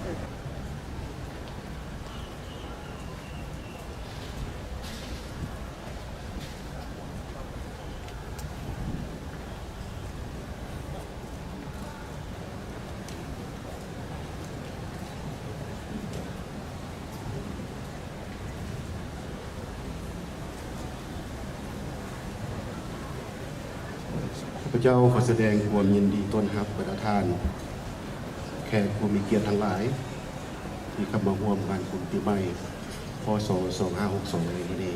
พระเจ้าขอแสดงความยินดีต้อนรับประธานแขกผู้มีเกียรติทั้งหลายที่เข้ามาร่วมงานบุญปีใหม่พ.ศ. 2562ในวันนี้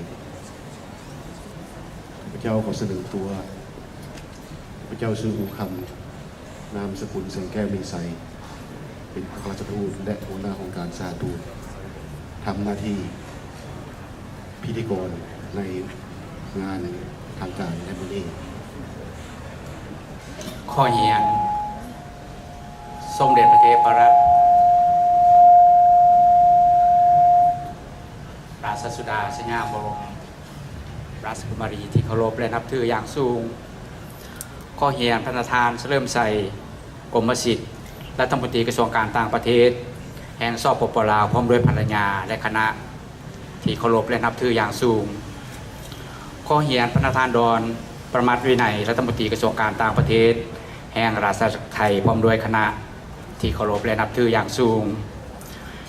พระเจ้าขอเสนอตัวพระเจ้าชื่ออุคำนามสกุลแสงแก้วมีใสเป็นอัครราชทูตและหัวหน้าองค์การสาธารณทูตทำหน้าที่พิธีกรในงานทางการในวันนี้ข้อเหียนสมเด็จพระเทพรัตนราชสุดาสยามบรมราชกุมารีที่เคารพและนับถืออย่างสูงข้อเหียนพระประธานเฉลิมชัยกรมสิทธิ์รัฐมนตรีกระทรวงการต่างประเทศแห่งสปป.ลาวพร้อมด้วยภรรยาและคณะที่เคารพและนับถืออย่างสูงข้อเหียนพระประธานดอนประมาทวินัยรัฐมนตรีกระทรวงการต่างประเทศแห่งราชอาณาจักรไทยพร้อมด้วยคณะที่เคารพและนับถืออย่างสูง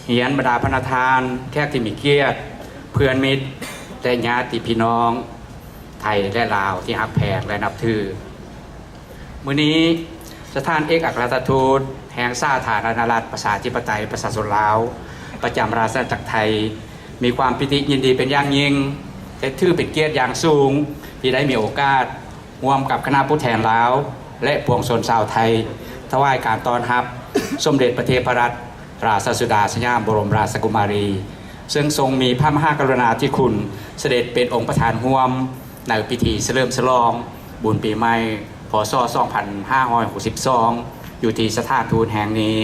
เหียนบรรดาพระประธานแขกที่มีเกียรติเพื่อนมิตรและญาติพี่น้องไทยและลาวที่ฮักแพงและนับถือมื้อนี้สถานเอกอัครราชทูตแห่งสาธารณรัฐประชาธิปไตยประชาชนลาวประจำราชอาณาจักรไทยมีความปิติยินดีเป็นอย่างยิ่งและถือเป็นเกียรติอย่างสูงที่ได้มีโอกาสร่วมกับคณะผู้แทนลาวและปวงชนชาวไทยถวายการต้อนรับสมเด็จพระเทพรัตนราชสุดาสยามบรมราชกุมารีซึ่งทรงมีพระมหากรุณาธิคุณเสด็จเป็นองค์ประธานร่วมในพิธีเฉลิมฉลองบุญปีใหม่พ.ศ. 2562อยู่ที่สถานทูตแห่งนี้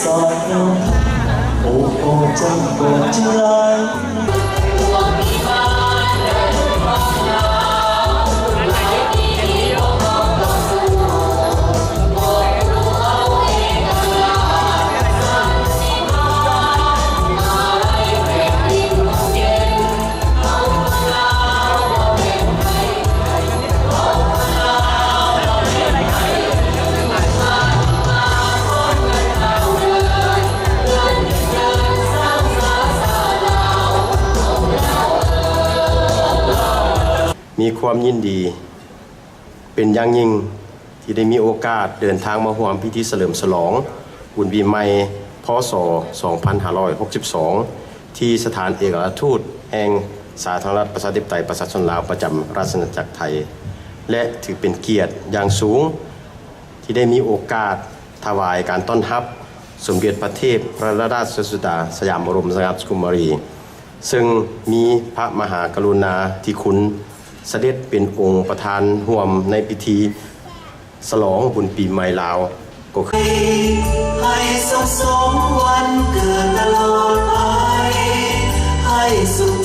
สอนน้องโอ้โอ้จังเปิดใจมีความยินดีเป็นอย่างยิ่งที่ได้มีโอกาสเดินทางมาร่วมพิธีเฉลิมฉลองบุญปีใหม่พ.ศ. 2562 ที่สถานเอกอัครทูตแห่งสาธารณรัฐประชาธิปไตยประชาชนลาวประจำราชอาณาจักรไทยและถือเป็นเกียรติอย่างสูงที่ได้มีโอกาสถวายการต้อนรับสมเด็จพระเทพพระราชสุดาสยามบรมราชกุมารีซึ่งมีพระมหากรุณาธิคุณเสด็จเป็นองค์ประธานร่วมในพิธีฉลองบุญปีใหม่ลาวก็คือให้สุขสมวันเกิดตลอดไปให้สุข